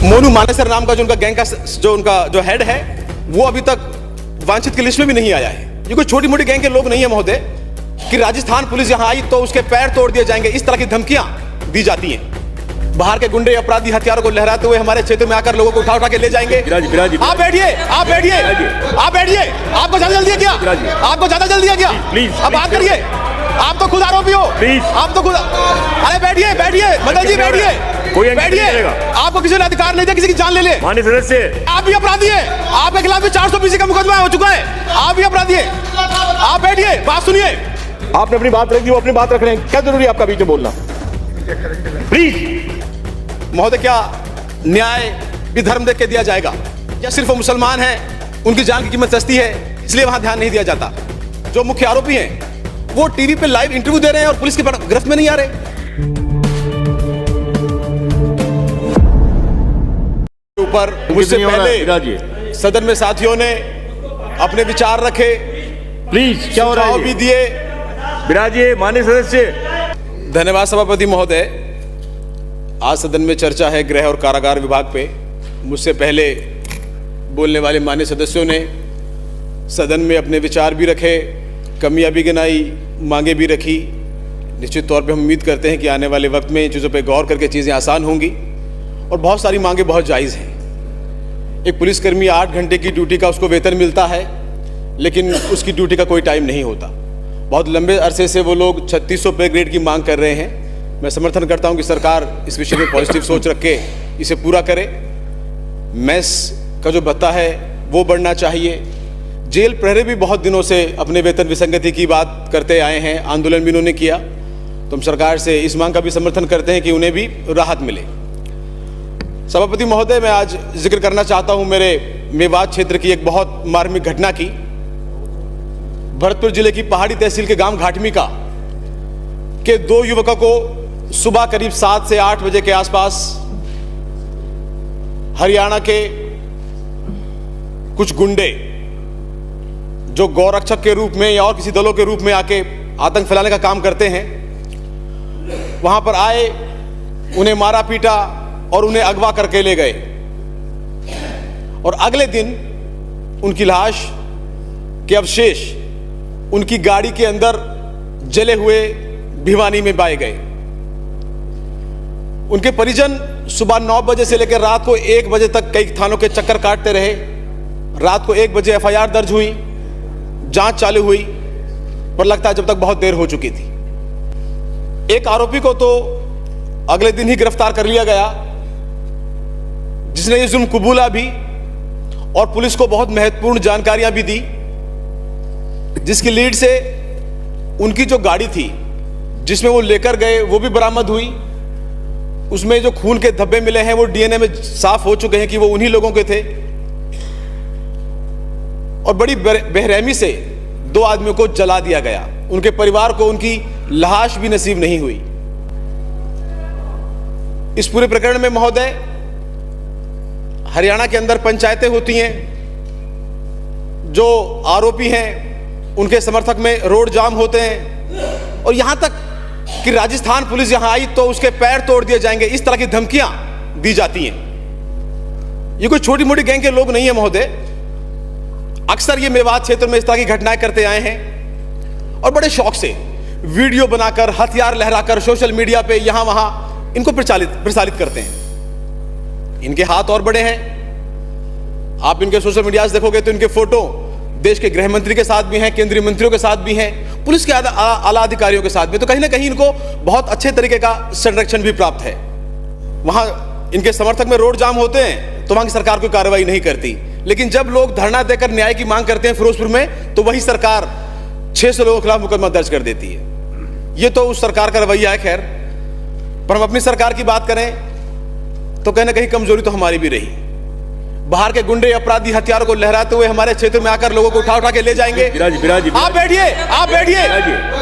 मोनू मानेसर नाम का जो उनका गैंग का जो हेड है वो अभी तक वांछित की लिस्ट में भी नहीं आया है। ये कोई छोटी मोटी गैंग के लोग नहीं है महोदय कि राजस्थान पुलिस यहां आई तो उसके पैर तोड़ दिए जाएंगे, इस तरह की धमकियां दी जाती हैं। बाहर के गुंडे अपराधी हथियारों को लहराते हुए हमारे क्षेत्र में आकर लोगों को उठा के ले जाएंगे। आप बैठिए, आप बैठिए, आप बैठिए। आपको ज्यादा जल्दी है क्या? आपको ज्यादा जल्दी है क्या? प्लीज अब बात करिए। आप तो खुद आरोपी हो, प्लीज। आप तो खुद, अरे बैठिए, बैठिए मदन जी, बैठिए, बैठिए। आपको किसी ने अधिकार नहीं दिया किसी की जान ले ले। माननीय सदस्य, आप भी अपराधी हैं। आपके खिलाफ भी 420 का मुकदमा हो चुका है। आप भी अपराधी हैं। आप बैठिए, बात सुनिए। आपने अपनी बात रख दी, वो अपनी बात रख रहे हैं, क्या जरूरी है आपका बीच में बोलना? प्लीज महोदय, क्या न्याय भी धर्म देख के दिया जाएगा? या सिर्फ वो मुसलमान हैं, उनकी जान की कीमत सस्ती है इसलिए वहां ध्यान नहीं दिया जाता? जो मुख्य आरोपी हैं वो टीवी पे लाइव इंटरव्यू दे रहे हैं और पुलिस की गिरफ्त में नहीं आ रहे। ऊपर मुझसे पहले सदन में साथियों ने अपने विचार रखे, प्लीज क्या हो रहा है भी दिए। विराजिए माननीय सदस्य। धन्यवाद सभापति महोदय। आज सदन में चर्चा है गृह और कारागार विभाग पे। मुझसे पहले बोलने वाले माननीय सदस्यों ने सदन में अपने विचार भी रखे, कमियां भी गिनाई, मांगे भी रखी। निश्चित तौर पे हम उम्मीद करते हैं कि आने वाले वक्त में इन चीज़ों पे गौर करके चीज़ें आसान होंगी और बहुत सारी मांगे बहुत जायज़ हैं। एक पुलिसकर्मी 8 घंटे की ड्यूटी का उसको वेतन मिलता है, लेकिन उसकी ड्यूटी का कोई टाइम नहीं होता। बहुत लंबे अरसे से वो लोग 3600 पे ग्रेड की मांग कर रहे हैं। मैं समर्थन करता हूं कि सरकार इस विषय में पॉजिटिव सोच रख के इसे पूरा करे। मेस का जो भत्ता है वो बढ़ना चाहिए। जेल प्रहरी भी बहुत दिनों से अपने वेतन विसंगति की बात करते आए हैं, आंदोलन भी उन्होंने किया। तो हम सरकार से इस मांग का भी समर्थन करते हैं कि उन्हें भी राहत मिले। सभापति महोदय, मैं आज जिक्र करना चाहता हूं मेरे मेवात क्षेत्र की एक बहुत मार्मिक घटना की। भरतपुर जिले की पहाड़ी तहसील के गांव घाटमिका के 2 युवकों को सुबह करीब 7 से 8 बजे के आसपास हरियाणा के कुछ गुंडे जो गौरक्षक के रूप में या और किसी दलों के रूप में आके आतंक फैलाने का काम करते हैं, वहां पर आए, उन्हें मारा पीटा और उन्हें अगवा करके ले गए। और अगले दिन उनकी लाश के अवशेष उनकी गाड़ी के अंदर जले हुए भिवानी में पाए गए। उनके परिजन सुबह 9 बजे से लेकर रात को 1 बजे तक कई थानों के चक्कर काटते रहे। रात को 1 बजे FIR दर्ज हुई, जांच चालू हुई, पर लगता है जब तक बहुत देर हो चुकी थी। एक आरोपी को तो अगले दिन ही गिरफ्तार कर लिया गया, जिसने ये जुल्म कबूला भी और पुलिस को बहुत महत्वपूर्ण जानकारियां भी दी, जिसकी लीड से उनकी जो गाड़ी थी जिसमें वो लेकर गए वो भी बरामद हुई। उसमें जो खून के धब्बे मिले हैं वो DNA में साफ हो चुके हैं कि वो उन्हीं लोगों के थे। और बड़ी बेरहमी से 2 आदमियों को जला दिया गया। उनके परिवार को उनकी लाश भी नसीब नहीं हुई। इस पूरे प्रकरण में महोदय, हरियाणा के अंदर पंचायतें होती हैं, जो आरोपी हैं उनके समर्थक में रोड जाम होते हैं, और यहां तक कि राजस्थान पुलिस यहां आई तो उसके पैर तोड़ दिए जाएंगे, इस तरह की धमकियां दी जाती हैं। ये कोई छोटी मोटी गैंग के लोग नहीं है महोदय। अक्सर ये मेवात क्षेत्र में इस तरह की घटनाएं करते आए हैं और बड़े शौक से वीडियो बनाकर, हथियार लहराकर सोशल मीडिया पे यहां वहां इनको प्रसारित करते हैं। इनके हाथ और बड़े हैं। आप इनके सोशल मीडिया से देखोगे तो इनके फोटो देश के गृह मंत्री के साथ भी हैं, केंद्रीय मंत्रियों के साथ भी हैं, पुलिस के आला अधिकारियों के साथ भी। तो कहीं ना कहीं इनको बहुत अच्छे तरीके का संरक्षण भी प्राप्त है। वहां इनके समर्थक में रोड जाम होते हैं तो वहां की सरकार कोई कार्रवाई नहीं करती, लेकिन जब लोग धरना देकर न्याय की मांग करते हैं फिरोजपुर में, तो वही सरकार 600 लोगों के खिलाफ मुकदमा दर्ज कर देती है। ये तो उस सरकार का रवैया है। खैर, पर हम अपनी सरकार की बात करें तो कहीं ना कहीं कमजोरी तो हमारी भी रही। बाहर के गुंडे अपराधी हथियारों को लहराते हुए हमारे क्षेत्र में आकर लोगों को उठा के ले जाएंगे। आप बैठिए, आप बैठिए,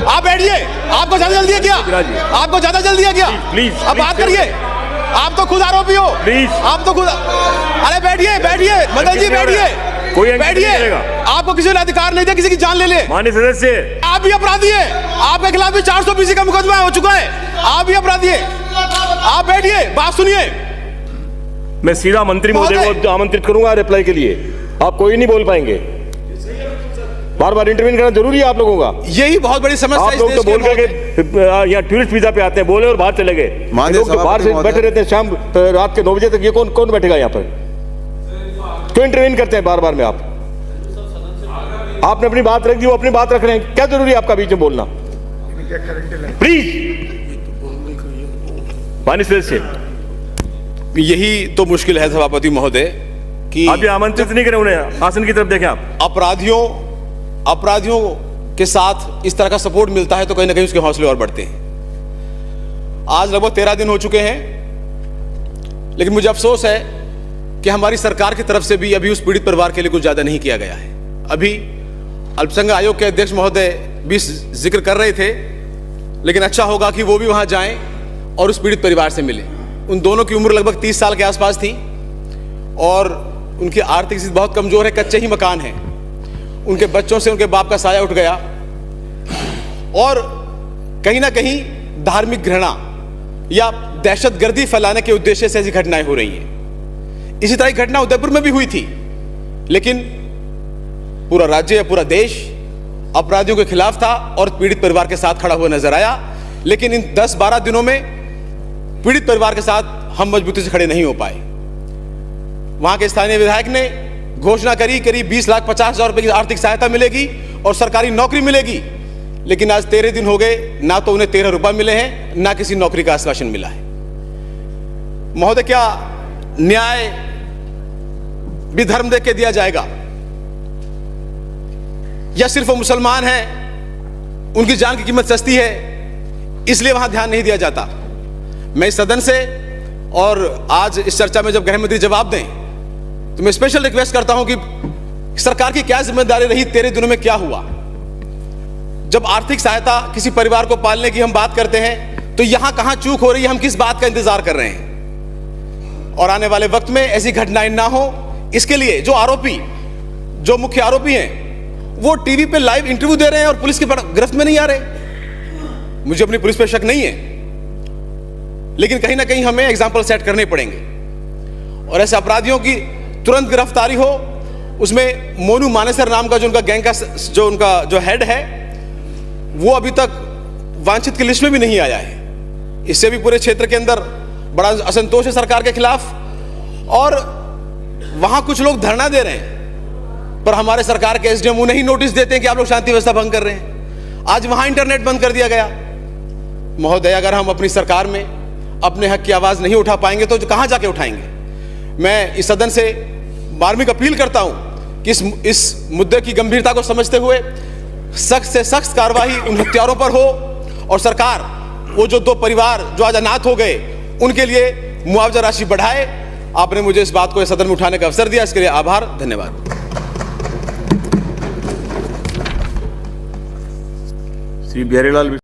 आप बैठिए। आपको ज्यादा जल्दी है क्या? आपको ज्यादा जल्दी है क्या? प्लीज अब बात करिए। आप तो खुद आरोपी हो, प्लीज। आप तो खुद, अरे बैठिए, बैठिए मदन जी, बैठिए, बैठिए। आपको किसी ने अधिकार नहीं दिया किसी की जान ले ले। माननीय सदस्य, आप भी अपराधी हैं। आपके खिलाफ भी 420 का मुकदमा हो चुका है। आप भी अपराधी हैं। आप बैठिए, बात सुनिए। मैं सीधा मंत्री महोदय को आमंत्रित करूंगा रिप्लाई के लिए। आप कोई नहीं बोल पाएंगे, बार बार इंटरवीन करना जरूरी है आप लोगों का। यही बहुत बड़ी समस्या आप लोग तो बोल करके यहाँ टूरिस्ट वीजा पे आते हैं, बोले और बाहर चले गए। लोग तो बाहर से बैठे रहते हैं शाम रात के 9 बजे तक, ये कौन बैठेगा यहाँ पर? क्यों इंटरवीन करते हैं बार बार में आप? आपने अपनी बात रख दी, वो अपनी बात रख रहे हैं, क्या जरूरी है आपका बीच में बोलना? प्लीज माननीय सदस्य, यही तो मुश्किल है सभापति महोदय कि आप ये आमंत्रित नहीं करें उन्हें, आसन की तरफ देखें आप। अपराधियों के साथ इस तरह का सपोर्ट मिलता है तो कहीं ना कहीं उसके हौसले और बढ़ते हैं। आज लगभग 13 दिन हो चुके हैं, लेकिन मुझे अफसोस है कि हमारी सरकार की तरफ से भी अभी उस पीड़ित परिवार के लिए कुछ ज्यादा नहीं किया गया है। अभी अल्पसंख्यक आयोग के अध्यक्ष महोदय भी जिक्र कर रहे थे, लेकिन अच्छा होगा कि वो भी वहां जाएं और उस पीड़ित परिवार से मिलें। उन दोनों की उम्र लगभग 30 साल के आसपास थी और उनकी आर्थिक स्थिति बहुत कमजोर है, कच्चे ही मकान हैं। उनके बच्चों से उनके बाप का साया उठ गया और कहीं ना कहीं धार्मिक घृणा या दहशतगर्दी फैलाने के उद्देश्य से ऐसी घटनाएं हो रही हैं। इसी तरह की घटना उदयपुर में भी हुई थी, लेकिन पूरा राज्य या पूरा देश अपराधियों के खिलाफ था और पीड़ित परिवार के साथ खड़ा हुआ नजर आया। लेकिन इन 10-12 दिनों में पीड़ित परिवार के साथ हम मजबूती से खड़े नहीं हो पाए। वहां के स्थानीय विधायक ने घोषणा करी करीब 20,50,000 रुपए की आर्थिक सहायता मिलेगी और सरकारी नौकरी मिलेगी, लेकिन आज 13 दिन हो गए, ना तो उन्हें 13 रुपए मिले हैं, ना किसी नौकरी का आश्वासन मिला है। महोदय, क्या न्याय भी धर्म देख के दिया जाएगा या सिर्फ वो मुसलमान हैं, उनकी जान की कीमत सस्ती है इसलिए वहां ध्यान नहीं दिया जाता? मैं इस सदन से और आज इस चर्चा में जब गृह मंत्री जवाब दें तो मैं स्पेशल रिक्वेस्ट करता हूं कि सरकार की क्या जिम्मेदारी रही, 13 दिनों में क्या हुआ? जब आर्थिक सहायता किसी परिवार को पालने की हम बात करते हैं तो यहां कहां चूक हो रही है, हम किस बात का इंतजार कर रहे हैं? और आने वाले वक्त में ऐसी घटनाएं ना हो, इसके लिए जो मुख्य आरोपी हैं वो टीवी पे लाइव इंटरव्यू दे रहे हैं और पुलिस की गिरफ्त में नहीं आ रहे। मुझे अपनी पुलिस पे शक नहीं है, लेकिन कहीं ना कहीं हमें एग्जाम्पल सेट करने पड़ेंगे और ऐसे अपराधियों की तुरंत गिरफ्तारी हो। उसमें मोनू मानेसर नाम का जो उनका गैंग का जो हेड है, वो अभी तक वांछित की लिस्ट में भी नहीं आया है। इससे भी पूरे क्षेत्र के अंदर बड़ा असंतोष है सरकार के खिलाफ और वहां कुछ लोग धरना दे रहे हैं, पर हमारे सरकार के एसडीएम उन्हें ही नोटिस देते हैं कि आप लोग शांति व्यवस्था भंग कर रहे हैं। आज वहां इंटरनेट बंद कर दिया गया। महोदय, अगर हम अपनी सरकार में अपने हक की आवाज नहीं उठा पाएंगे तो कहां जाके उठाएंगे? मैं इस सदन से मार्मिक अपील करता हूं कि इस मुद्दे की गंभीरता को समझते हुए सख्त से सख्त कार्रवाई उन हत्यारों पर हो और सरकार वो जो 2 परिवार जो आज अनाथ हो गए उनके लिए मुआवजा राशि बढ़ाए। आपने मुझे इस बात को इस सदन में उठाने का अवसर दिया, इसके लिए आभार, धन्यवाद। श्री बिहारीलाल